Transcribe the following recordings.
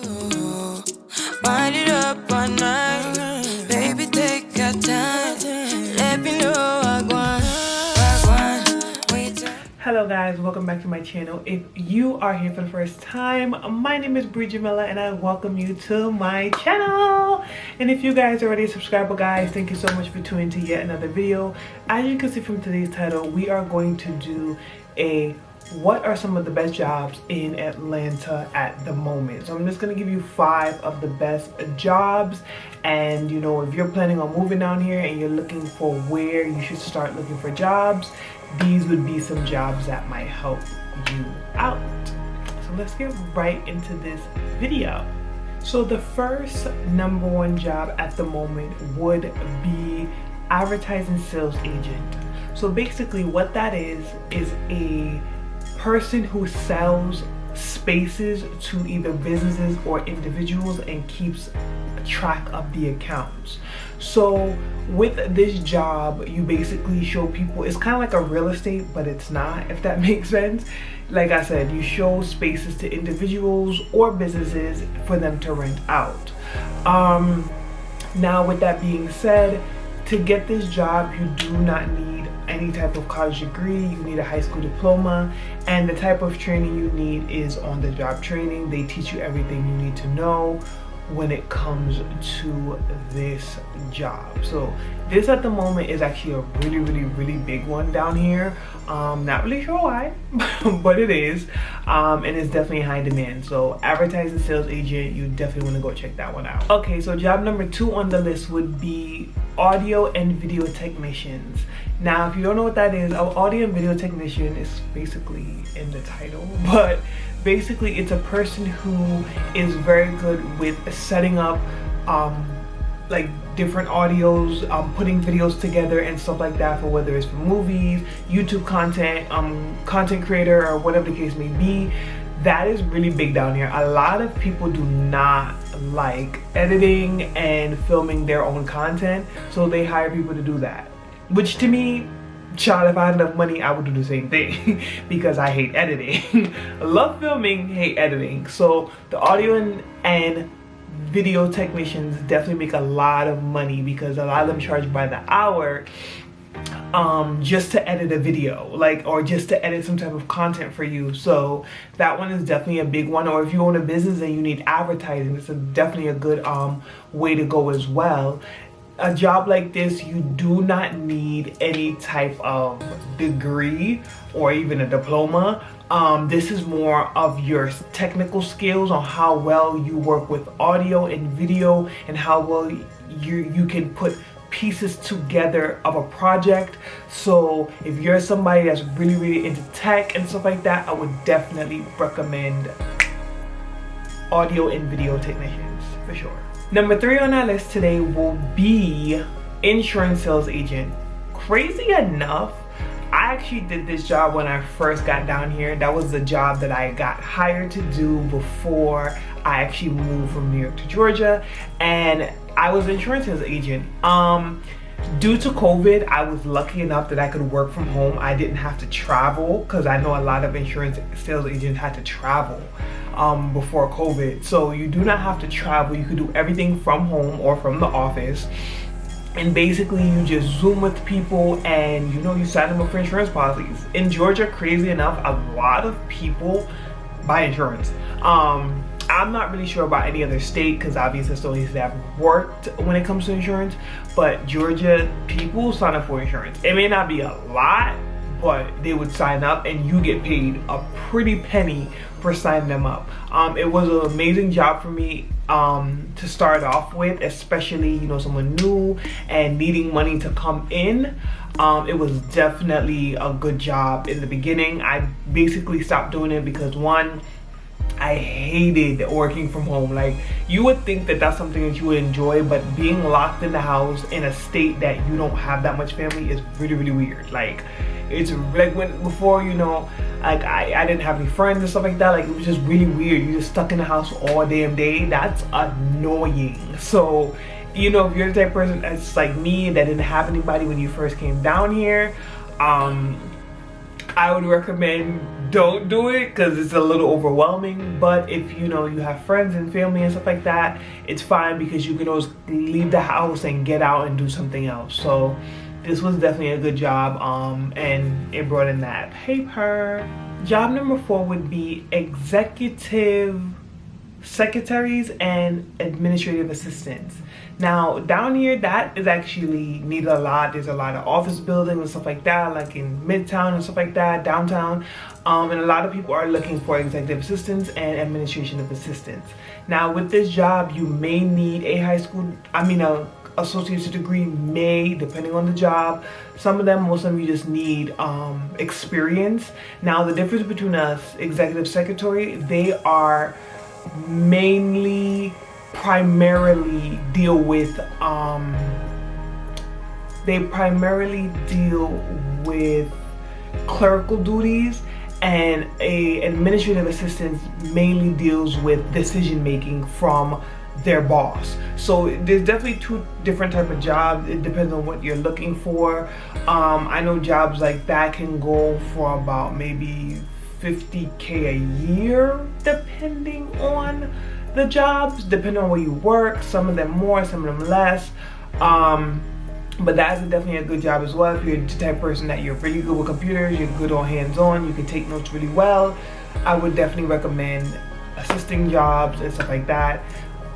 Wind it up all night. Baby, take your time. Let me know I want. Hello guys, welcome back to my channel. If you are here for the first time, my name is Bre Jahmella and I welcome you to my channel. And if you guys are already subscribed, guys, thank you so much for tuning to yet another video. As you can see from today's title, we are going to do a what are some of the best jobs in Atlanta at the moment. So I'm just going to give you 5 of the best jobs, and you know, if you're planning on moving down here and you're looking for where you should start looking for jobs, these would be some jobs that might help you out. So let's get right into this video. So the first #1 job at the moment would be advertising sales agent. So basically what that is a person who sells spaces to either businesses or individuals and keeps track of the accounts. So with this job, you basically show people, it's kind of like a real estate, but it's not, if that makes sense. Like I said, you show spaces to individuals or businesses for them to rent out. Now with that being said, to get this job, you do not need any type of college degree. You need a high school diploma, and the type of training you need is on the job training. They teach you everything you need to know when it comes to this job. So this at the moment is actually a really big one down here. Not really sure why, but it is, and it's definitely high demand. So advertising sales agent, you definitely want to go check that one out. Okay, so job #2 on the list would be audio and video technicians. Now if you don't know what that is, an audio and video technician is basically in the title, but basically it's a person who is very good with setting up like different audios, putting videos together and stuff like that, for whether it's for movies, YouTube content, content creator, or whatever the case may be. That is really big down here. A lot of people do not like editing and filming their own content, so they hire people to do that, which to me, child, if I had enough money, I would do the same thing because I hate editing. I love filming, hate editing. So the audio and video technicians definitely make a lot of money because a lot of them charge by the hour just to edit a video, like, or just to edit some type of content for you. So that one is definitely a big one. Or if you own a business and you need advertising, it's definitely a good way to go as well. A job like this, you do not need any type of degree or even a diploma. This is more of your technical skills on how well you work with audio and video and how well you can put pieces together of a project. So if you're somebody that's really into tech and stuff like that, I would definitely recommend audio and video technicians for sure. #3 on our list today will be insurance sales agent. Crazy enough, I actually did this job when I first got down here. That was the job that I got hired to do before I actually moved from New York to Georgia, and I was an insurance sales agent. Due to COVID, I was lucky enough that I could work from home. I didn't have to travel, because I know a lot of insurance sales agents had to travel before COVID. So you do not have to travel. You could do everything from home or from the office. And basically you just Zoom with people and you know, you sign them up for insurance policies. In Georgia, crazy enough, a lot of people buy insurance. I'm not really sure about any other state because obviously it's the only state I've worked when it comes to insurance, but Georgia, people sign up for insurance. It may not be a lot, but they would sign up and you get paid a pretty penny for signing them up. It was an amazing job for me to start off with, especially, you know, someone new and needing money to come in. It was definitely a good job in the beginning. I basically stopped doing it because, one, I hated working from home. Like, you would think that that's something that you would enjoy, but being locked in the house in a state that you don't have that much family is really weird. Like, it's like when before, you know, like I didn't have any friends and stuff like that. Like, it was just really weird. You're just stuck in the house all damn day. That's annoying. So, you know, if you're the type of person that's like me that didn't have anybody when you first came down here, I would recommend don't do it because it's a little overwhelming. But if you know you have friends and family and stuff like that, it's fine because you can always leave the house and get out and do something else. So this was definitely a good job, and it brought in that paper. Job number 4 would be executive secretaries and administrative assistants. Now down here, that is actually needed a lot. There's a lot of office buildings and stuff like that, like in Midtown and stuff like that, downtown, and a lot of people are looking for executive assistants and administrative assistants. Now with this job, you may need a a associate's degree, may, depending on the job. Most of them you just need experience. Now the difference between us executive secretary, they are primarily deal with clerical duties, and a administrative assistant mainly deals with decision making from their boss. So there's definitely 2 different type of jobs. It depends on what you're looking for. I know jobs like that can go for about maybe $50K a year, depending on the jobs, depending on where you work. Some of them more, some of them less. But that's definitely a good job as well. If you're the type of person that you're really good with computers, you're good on hands-on, you can take notes really well, I would definitely recommend assisting jobs and stuff like that.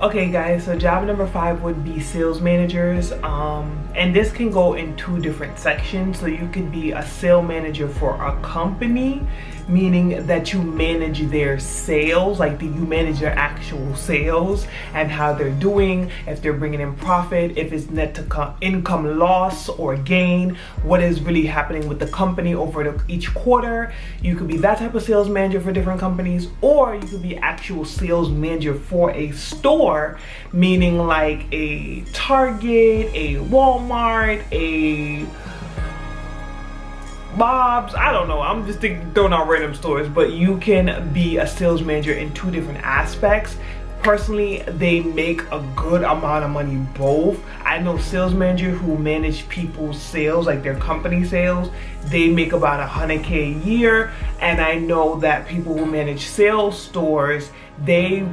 Okay guys, so job number 5 would be sales managers, and this can go in 2 different sections. So you could be a sales manager for a company, meaning that you manage their sales, like you manage their actual sales and how they're doing, if they're bringing in profit, if it's net to income loss or gain, what is really happening with the company over each quarter. You could be that type of sales manager for different companies, or you could be actual sales manager for a store, meaning like a Target, a Walmart, a Bob's, I don't know, I'm just throwing out random stores, but you can be a sales manager in 2 different aspects. Personally, they make a good amount of money both. I know sales managers who manage people's sales, like their company sales, they make about $100K a year, and I know that people who manage sales stores, they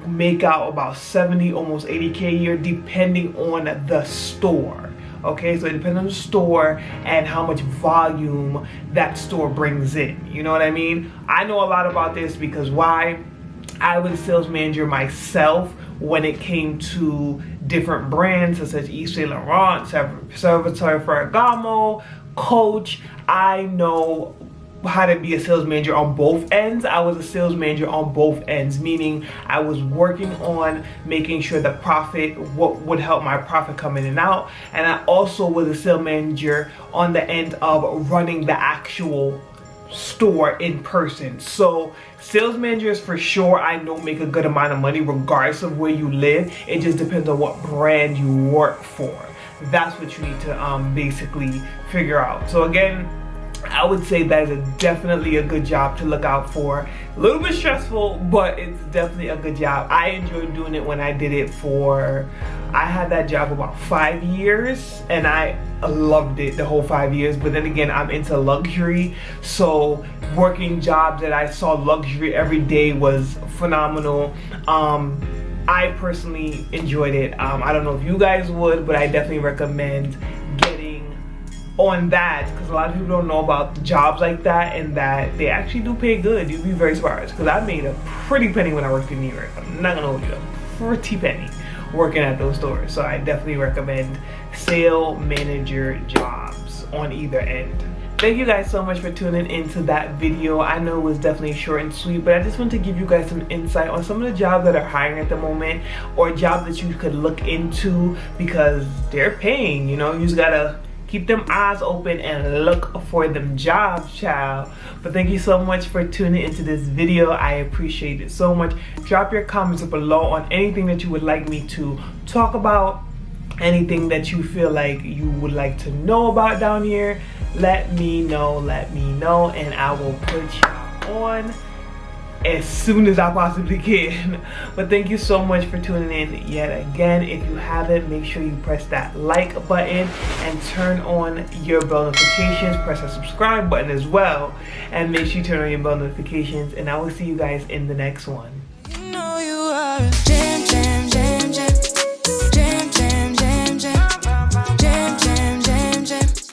make out about 70, almost 80K a year, depending on the store. Okay, so it depends on the store and how much volume that store brings in. You know what I mean? I know a lot about this because why? I was a sales manager myself when it came to different brands such as Yves Saint Laurent, Salvatore Ferragamo, Coach. I know how to be a sales manager on both ends. I was a sales manager on both ends, meaning I was working on making sure the profit, what would help my profit come in and out, and I also was a sales manager on the end of running the actual store in person. So sales managers for sure, I know, make a good amount of money regardless of where you live. It just depends on what brand you work for. That's what you need to basically figure out. So again, I would say that is definitely a good job to look out for. A little bit stressful, but it's definitely a good job. I enjoyed doing it when I did it I had that job about 5 years, and I loved it the whole 5 years. But then again, I'm into luxury, so working jobs that I saw luxury every day was phenomenal. I personally enjoyed it. I don't know if you guys would, but I definitely recommend getting on that, because a lot of people don't know about jobs like that, and that they actually do pay good. You'd be very surprised, because I made a pretty penny when I worked in New York. I'm not gonna hold you, a pretty penny working at those stores. So I definitely recommend sale manager jobs on either end. Thank you guys so much for tuning into that video. I know it was definitely short and sweet, but I just want to give you guys some insight on some of the jobs that are hiring at the moment, or jobs that you could look into, because they're paying. You know, you just gotta keep them eyes open and look for them jobs, child. But thank you so much for tuning into this video. I appreciate it so much. Drop your comments below on anything that you would like me to talk about, anything that you feel like you would like to know about down here. Let me know, and I will put y'all on as soon as I possibly can. But thank you so much for tuning in yet again. If you haven't, make sure you press that like button and turn on your bell notifications. Press the subscribe button as well, and make sure you turn on your bell notifications, and I will see you guys in the next one. You know you are